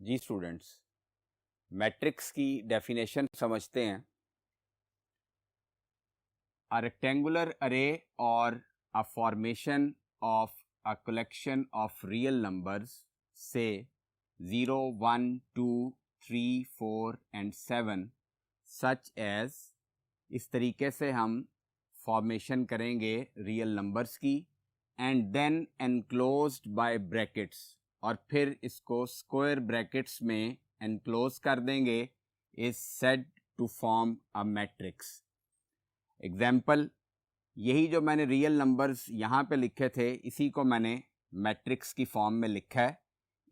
जी students, matrix की definition समझते हैं। A rectangular array or a formation of a collection of real numbers, say 0, 1, 2, 3, 4 and 7, such as, इस तरीके से हम फॉर्मेशन करेंगे रियल नंबर्स की, and then enclosed by brackets, और फिर इसको स्क्वायर ब्रैकेट्स में एनक्लोज कर देंगे, is said to form a matrix. Example, यही जो मैंने रियल नंबर्स यहाँ पे लिखे थे, इसी को मैंने मैट्रिक्स की फॉर्म में लिखा है।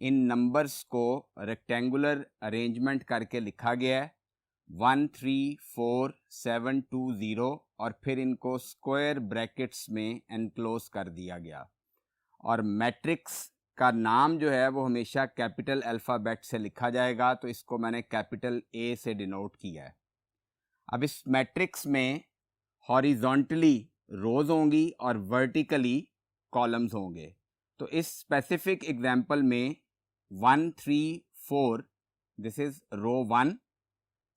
इन नंबर्स को रेक्टेंगुलर अरेंजमेंट करके लिखा गया है 1 3 4 7 2 0, और फिर इनको स्क्वायर ब्रैकेट्स में एनक्लोज कर दिया गया। और मैट्रिक्स का नाम जो है वो हमेशा कैपिटल अल्फ़ाबेट से लिखा जाएगा, तो इसको मैंने कैपिटल ए से डिनोट किया है। अब इस मैट्रिक्स में हॉरिजॉन्टली रोज होंगी और वर्टिकली कॉलम्स होंगे। तो इस स्पेसिफिक एग्जांपल में 1 3 4 दिस इज रो 1,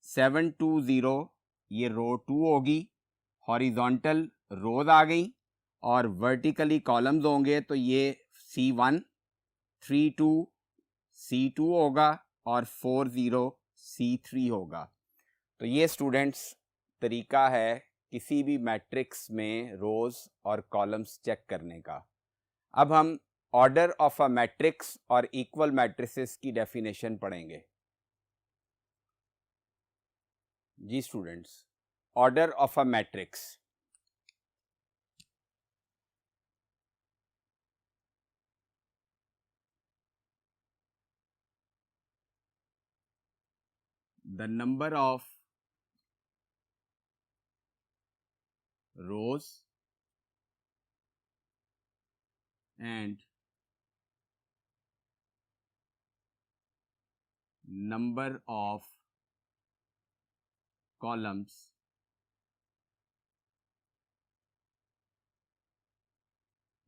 7 2 0 ये रो 2 होगी। हॉरिजॉन्टल रोज आ गई और वर्टिकली कॉलम्स होंगे, तो ये C1 3 2 C2 होगा और 4 0 C3 होगा। तो ये स्टूडेंट्स तरीका है किसी भी मैट्रिक्स में रोज और कॉलम्स चेक करने का। अब हम ऑर्डर ऑफ अ मैट्रिक्स और इक्वल मैट्रिसेस की डेफिनेशन पढ़ेंगे। जी students, order of a matrix. The number of rows and number of columns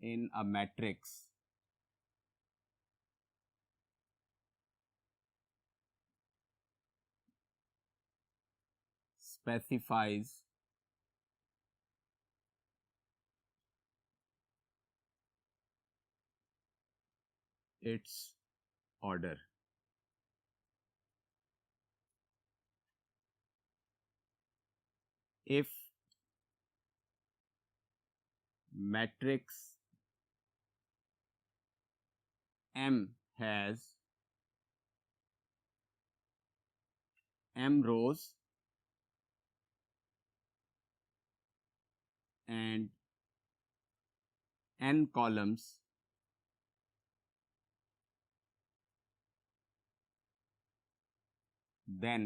in a matrix specifies its order. If matrix M has M rows and N columns, then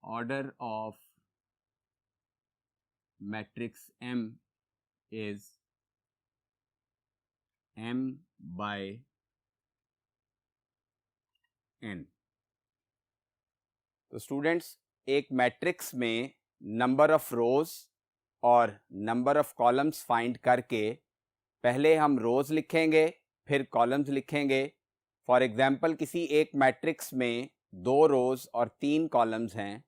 order of matrix M is M by N. तो students, एक matrix में number of रोज और number of columns find करके पहले हम रोज लिखेंगे, फिर columns लिखेंगे। फॉर एग्जांपल, किसी एक मैट्रिक्स में 2 रोज और 3 कॉलम्स हैं,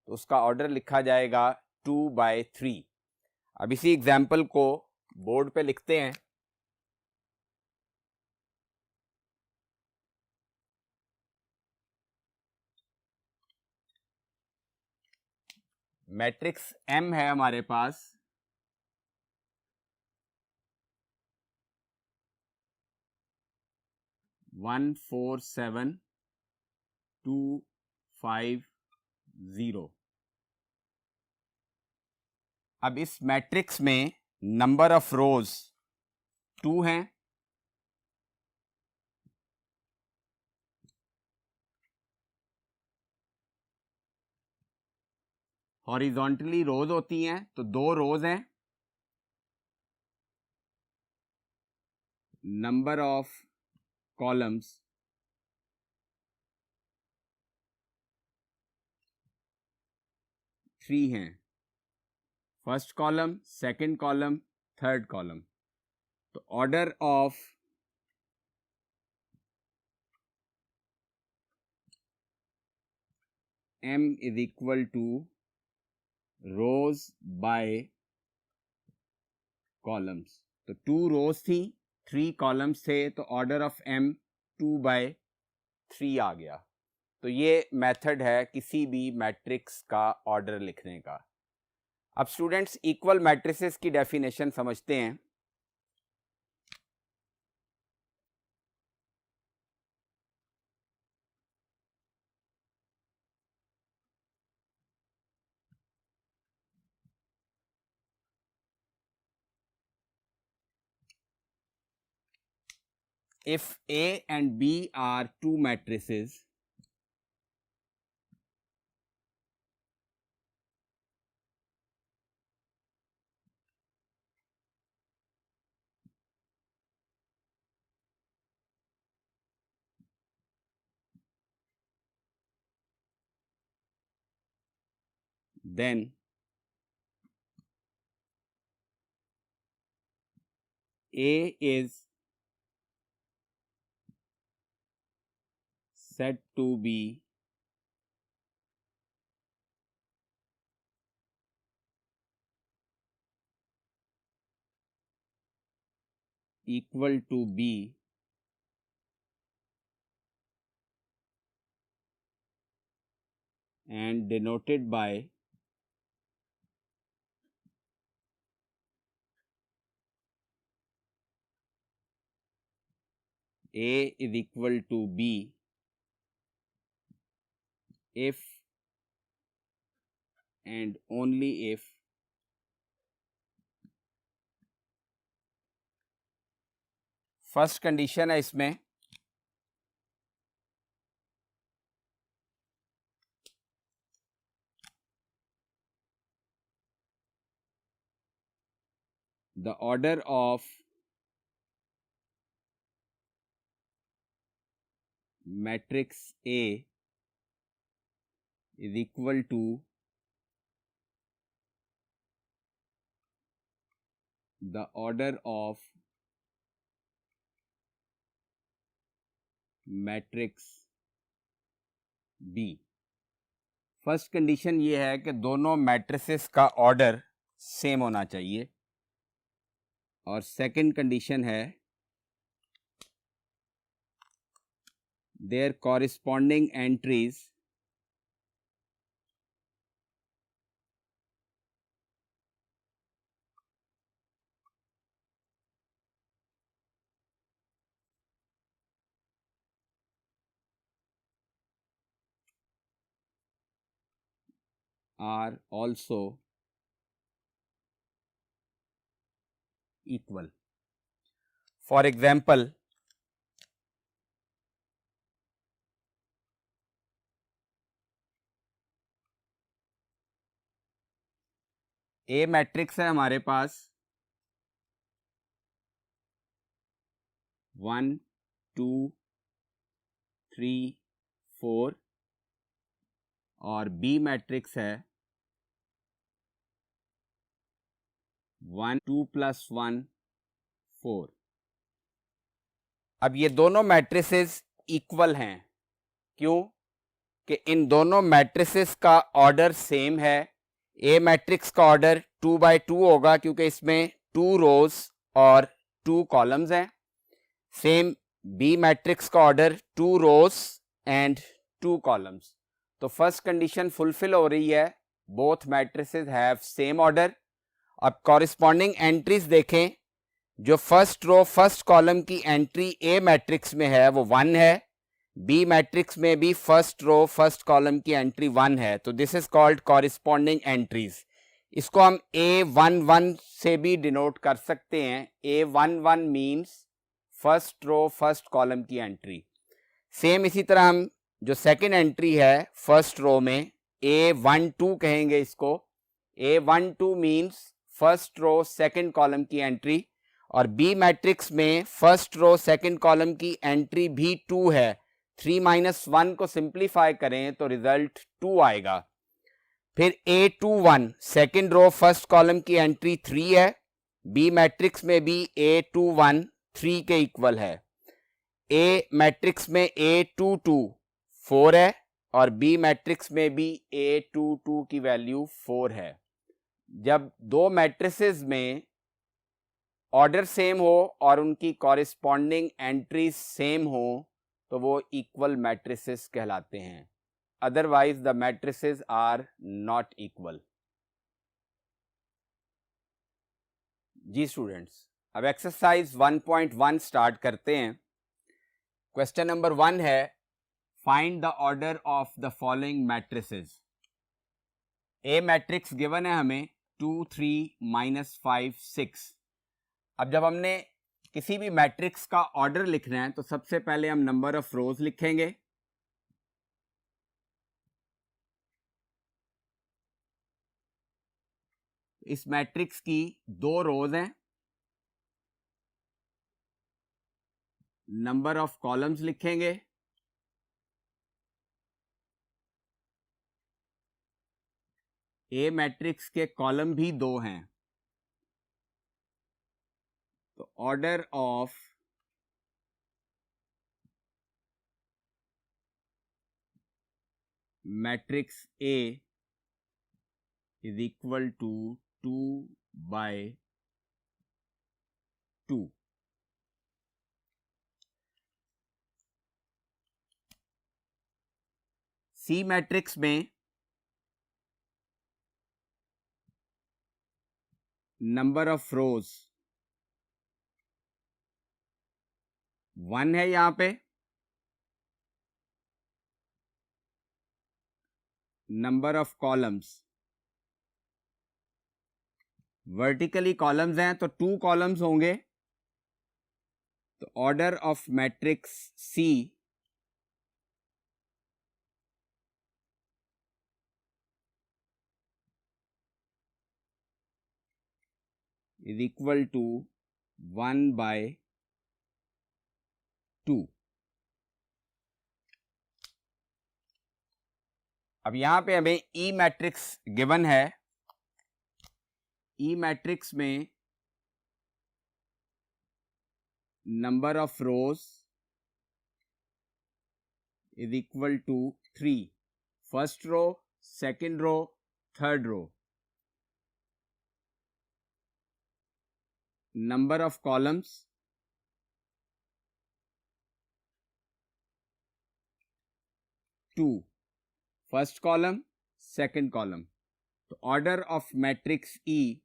तो उसका ऑर्डर लिखा जाएगा 2/3। अब इसी एग्जांपल को बोर्ड पे लिखते हैं। मैट्रिक्स M है हमारे पास, वन 4 7 2 5 0। अब इस मैट्रिक्स में नंबर ऑफ रोज 2 हैं, हॉरिजॉन्टली रोज होती हैं, तो 2 रोज हैं। नंबर ऑफ कॉलम्स 3 हैं। First column, second column, third column. तो order of m is equal to rows by columns. तो 2 रोज थी, 3 कॉलम्स थे, तो ऑर्डर ऑफ m 2/3 आ गया। तो ये मेथड है किसी भी मैट्रिक्स का ऑर्डर लिखने का। अब स्टूडेंट्स इक्वल मैट्रिसेस की डेफिनेशन समझते हैं। If A and B are two matrices, then A is said to be equal to B and denoted by A is equal to B if and only if first condition है इसमें the order of matrix A is equal to the order of matrix B. First condition ये है कि दोनों matrices का order same होना चाहिए, और सेकंड कंडीशन है there corresponding entries are also equal. For example, A matrix है हमारे पास 1 2 3 4 और B मैट्रिक्स है 1 2 + 1 4। अब ये दोनों मैट्रिसेस इक्वल हैं, क्यों? कि इन दोनों मैट्रिसेस का ऑर्डर सेम है। ए मैट्रिक्स का ऑर्डर 2/2 होगा क्योंकि इसमें 2 रोज और 2 कॉलम्स हैं। सेम बी मैट्रिक्स का ऑर्डर 2 रोज एंड 2 कॉलम्स। तो फर्स्ट कंडीशन फुलफिल हो रही है, both matrices have same order. अब कॉरिस्पॉन्डिंग एंट्रीज देखें, जो फर्स्ट रो फर्स्ट कॉलम की एंट्री ए मैट्रिक्स में है वो 1 है, बी मैट्रिक्स में भी फर्स्ट रो फर्स्ट कॉलम की एंट्री 1 है। तो this is called corresponding entries. इसको हम A11 से भी डिनोट कर सकते हैं। A11 means first row first column की एंट्री। सेम इसी तरह हम जो सेकंड एंट्री है फर्स्ट रो में A12 कहेंगे इसको। A12 means first row second column की एंट्री, और बी मैट्रिक्स में फर्स्ट रो सेकंड कॉलम की एंट्री भी 2 है। 3 - 1 को सिंप्लीफाई करें तो रिजल्ट 2 आएगा। फिर A21 second row first column की एंट्री 3 है, बी मैट्रिक्स में भी A21 3 के इक्वल है, ए मैट्रिक्स में A22 4 है और बी मैट्रिक्स में भी A22 की वैल्यू 4 है। जब दो मैट्रिसेस में ऑर्डर सेम हो और उनकी कॉरिस्पॉन्डिंग एंट्रीज सेम हो तो वो इक्वल मैट्रिसेस कहलाते हैं, otherwise the matrices are not equal. जी स्टूडेंट्स, अब एक्सरसाइज 1.1 स्टार्ट करते हैं। क्वेश्चन नंबर 1 है, find the order of the following matrices. A matrix given है हमें 2 3 -5 6। अब जब हमने किसी भी मैट्रिक्स का ऑर्डर लिखना है तो सबसे पहले हम नंबर ऑफ रोज लिखेंगे। इस मैट्रिक्स की 2 रोज हैं, नंबर ऑफ कॉलम्स लिखेंगे, ए मैट्रिक्स के कॉलम भी 2 हैं, तो order of matrix A is equal to 2/2। C matrix में नंबर ऑफ रोज 1 है यहां पे, number of columns vertically columns हैं तो 2 कॉलम्स होंगे, तो order of matrix C is equal to 1/2। अब यहां पे हमें ई मैट्रिक्स गिवन है, ई मैट्रिक्स में number of rows is equal to 3, first row, second row, third row. Number of columns 2, first column, second column, तो order of matrix E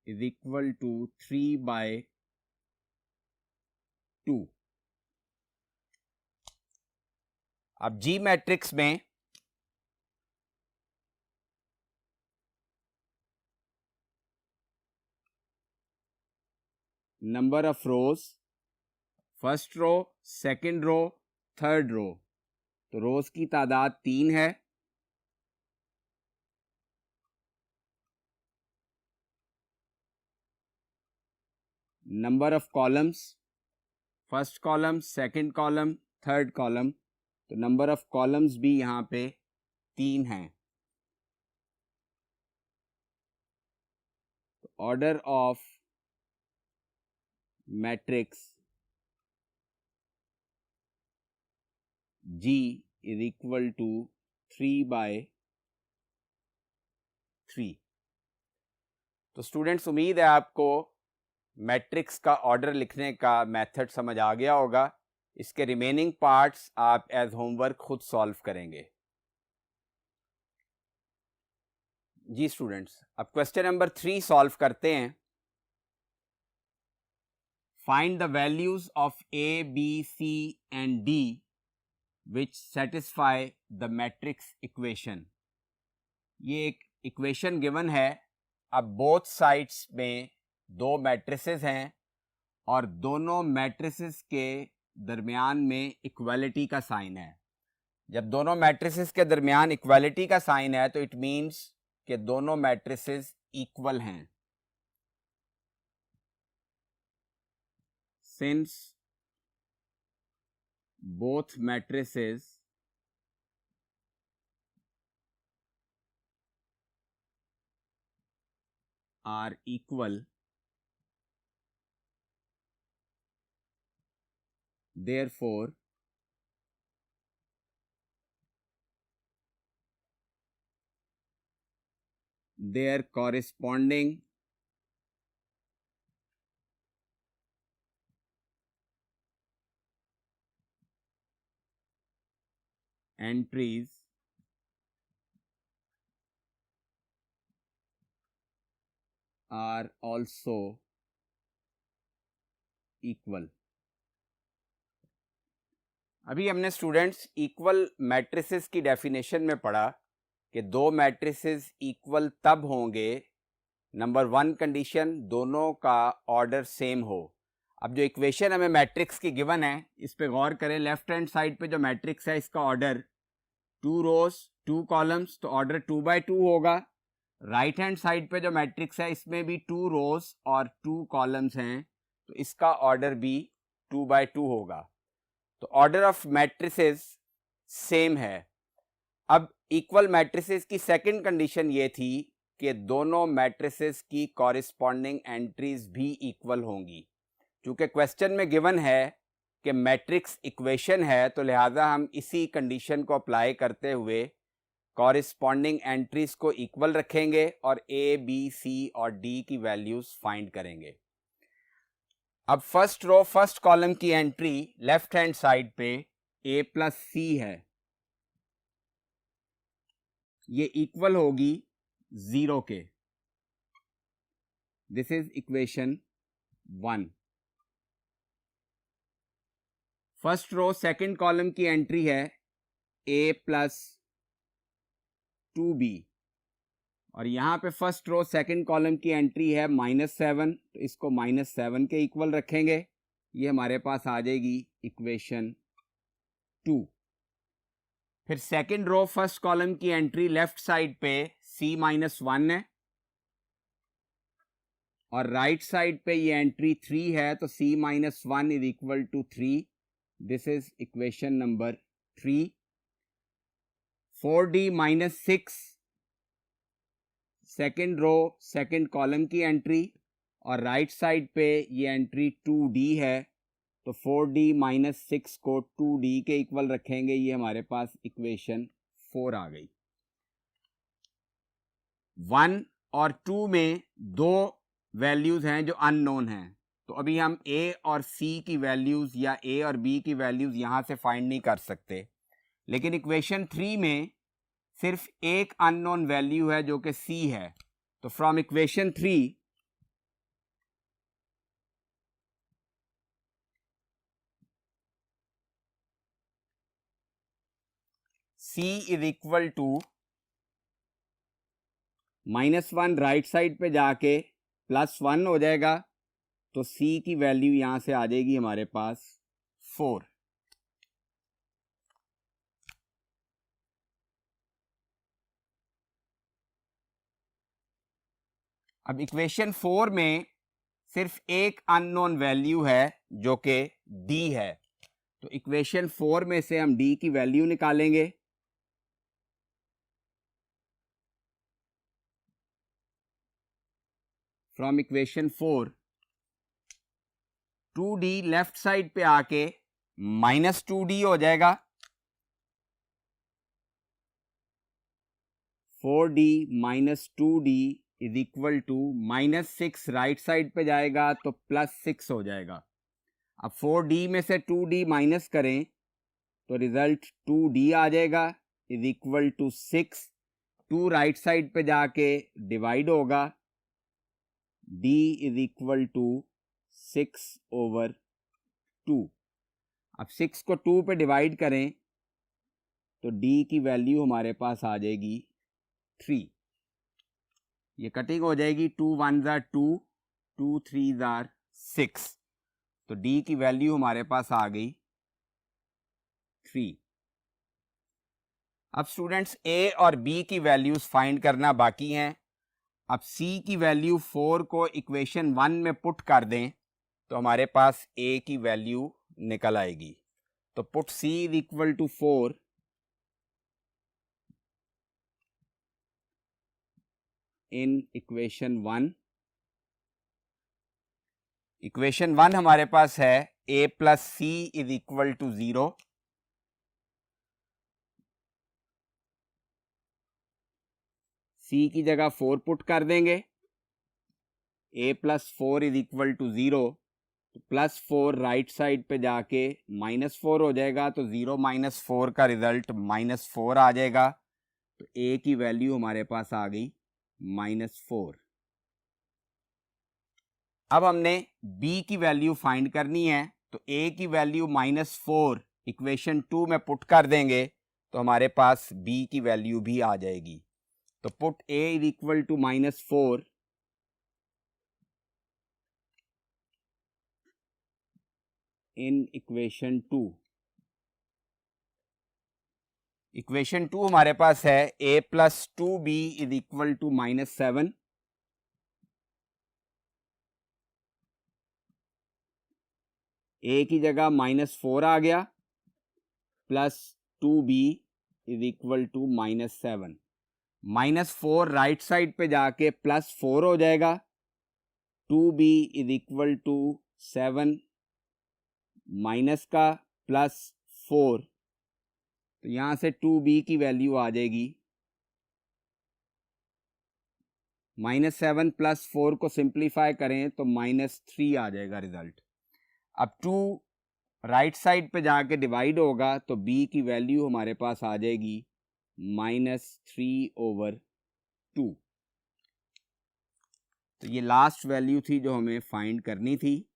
is equal to 3/2। अब G matrix में number of rows first row, second row, third row, तो rows की तादाद 3 है, number of columns first column, second column, third column, तो number of columns भी यहां पे 3 हैं, तो order of matrix G is equal to 3/3। तो स्टूडेंट्स, उम्मीद है आपको मैट्रिक्स का ऑर्डर लिखने का मेथड समझ आ गया होगा। इसके रिमेनिंग पार्ट्स आप एज होमवर्क खुद सॉल्व करेंगे। जी स्टूडेंट्स, अब क्वेश्चन नंबर 3 सॉल्व करते हैं। Find the values of A, B, C and D which satisfy the matrix equation. ये एक इक्वेशन गिवन है। अब बोथ साइड्स में 2 मैट्रिसेस हैं और दोनों मैट्रिसेस के दरमियान में इक्वालिटी का साइन है। जब दोनों मैट्रिसेस के दरमियान इक्वालिटी का साइन है तो इट मीन्स कि दोनों मैट्रिसेस इक्वल हैं। Since both matrices are equal, therefore their corresponding entries are also equal. अभी हमने स्टूडेंट्स इक्वल मैट्रिसेस की डेफिनेशन में पढ़ा कि दो मैट्रिसेस इक्वल तब होंगे, नंबर वन कंडीशन दोनों का ऑर्डर सेम हो। अब जो इक्वेशन हमें मैट्रिक्स की गिवन है इस पे गौर करें। लेफ्ट हैंड साइड पे जो मैट्रिक्स है इसका ऑर्डर 2 रोज 2 कॉलम्स, तो ऑर्डर 2 by 2 होगा। राइट हैंड साइड पे जो मैट्रिक्स है इसमें भी 2 रोज और 2 कॉलम्स हैं, तो इसका ऑर्डर भी 2 by 2 होगा। तो ऑर्डर ऑफ मैट्रिसेस सेम है। अब इक्वल मैट्रिसेस की सेकंड कंडीशन ये थी कि दोनों मैट्रिसेस की कॉरिस्पॉन्डिंग एंट्रीज भी इक्वल होंगी। क्योंकि क्वेश्चन में गिवन है कि मैट्रिक्स इक्वेशन है, तो लिहाजा हम इसी कंडीशन को अप्लाई करते हुए कॉरिस्पॉन्डिंग एंट्रीज को इक्वल रखेंगे और ए बी सी और डी की वैल्यूज फाइंड करेंगे। अब फर्स्ट रो फर्स्ट कॉलम की एंट्री लेफ्ट हैंड साइड पे a प्लस सी है, ये इक्वल होगी 0 के। This is equation 1। First row second column की एंट्री है a प्लस 2b, और यहां पे फर्स्ट रो सेकंड कॉलम की एंट्री है -7, तो इसको -7 के इक्वल रखेंगे। ये हमारे पास आ जाएगी इक्वेशन 2। फिर सेकंड रो फर्स्ट कॉलम की एंट्री लेफ्ट साइड पे c-1 है और राइट साइड पे ये एंट्री 3 है, तो c-1 is equal to 3। This is equation number 3। 4d-6 second row second column की एंट्री और राइट साइड पे ये एंट्री 2d है, तो 4d-6 को 2d के इक्वल रखेंगे। ये हमारे पास इक्वेशन 4 आ गई। 1 और 2 में दो वैल्यूज हैं जो अननोन हैं, तो अभी हम a और c की वैल्यूज या a और b की वैल्यूज यहां से फाइंड नहीं कर सकते, लेकिन इक्वेशन 3 में सिर्फ एक अननोन वैल्यू है जो कि c है। तो from equation 3 c is equal to -1 right side पे जाके +1 हो जाएगा, तो c की वैल्यू यहां से आ जाएगी हमारे पास 4। अब इक्वेशन 4 में सिर्फ एक अननोन वैल्यू है जो कि d है, तो इक्वेशन 4 में से हम d की वैल्यू निकालेंगे। From equation 4 2d left side पे आके -2d हो जाएगा, 4d - 2d is equal to -6 right side पे जाएगा तो +6 हो जाएगा। अब 4d में से 2d माइनस करें तो रिजल्ट 2d आ जाएगा is equal to 6। 2 right side पे जाके डिवाइड होगा, d इज इक्वल टू 6/2। अब 6 को 2 पे डिवाइड करें तो d की वैल्यू हमारे पास आ जाएगी 3। ये कटिंग हो जाएगी, 2 1s are 2, 2 3s are 6, तो d की वैल्यू हमारे पास आ गई 3। अब स्टूडेंट्स a और b की वैल्यूज फाइंड करना बाकी हैं। अब c की वैल्यू 4 को इक्वेशन 1 में पुट कर दें तो हमारे पास a की वैल्यू निकल आएगी। तो put c is equal to 4 in equation 1। Equation 1 हमारे पास है a plus C is equal to 0। c की जगह 4 पुट कर देंगे, a plus 4 is equal to 0, तो प्लस 4 राइट साइड पे जाके -4 हो जाएगा, तो 0 माइनस 4 का रिजल्ट -4 आ जाएगा। तो a की वैल्यू हमारे पास आ गई -4। अब हमने b की वैल्यू फाइंड करनी है, तो a की वैल्यू -4 इक्वेशन 2 में पुट कर देंगे तो हमारे पास b की वैल्यू भी आ जाएगी। तो put a is equal to -4 in equation 2। Equation 2 हमारे पास है a plus 2b is equal to -7। a की जगह -4 आ गया, plus 2b is equal to -7। -4 right side पे जाके +4 हो जाएगा, 2b is equal to 7 minus का +4, तो यहां से 2b की वैल्यू आ जाएगी -7 + 4 को सिंप्लीफाई करें तो -3 आ जाएगा रिजल्ट। अब 2 राइट साइड पे जाके डिवाइड होगा तो b की वैल्यू हमारे पास आ जाएगी -3/2। तो ये लास्ट वैल्यू थी जो हमें फाइंड करनी थी।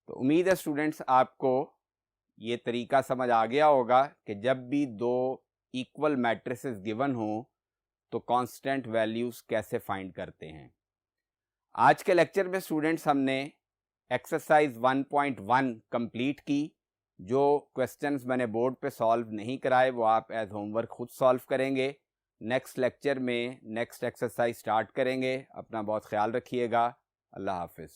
तो उम्मीद है स्टूडेंट्स आपको ये तरीका समझ आ गया होगा कि जब भी दो इक्वल मैट्रिसेस गिवन हो तो कांस्टेंट वैल्यूज कैसे फाइंड करते हैं। आज के लेक्चर में स्टूडेंट्स हमने एक्सरसाइज 1.1 कंप्लीट की। जो क्वेश्चंस मैंने बोर्ड पे सॉल्व नहीं कराए वो आप एज होमवर्क खुद सॉल्व करेंगे। नेक्स्ट लेक्चर में नेक्स्ट एक्सरसाइज स्टार्ट करेंगे। अपना बहुत ख्याल रखिएगा। अल्लाह हाफिज़।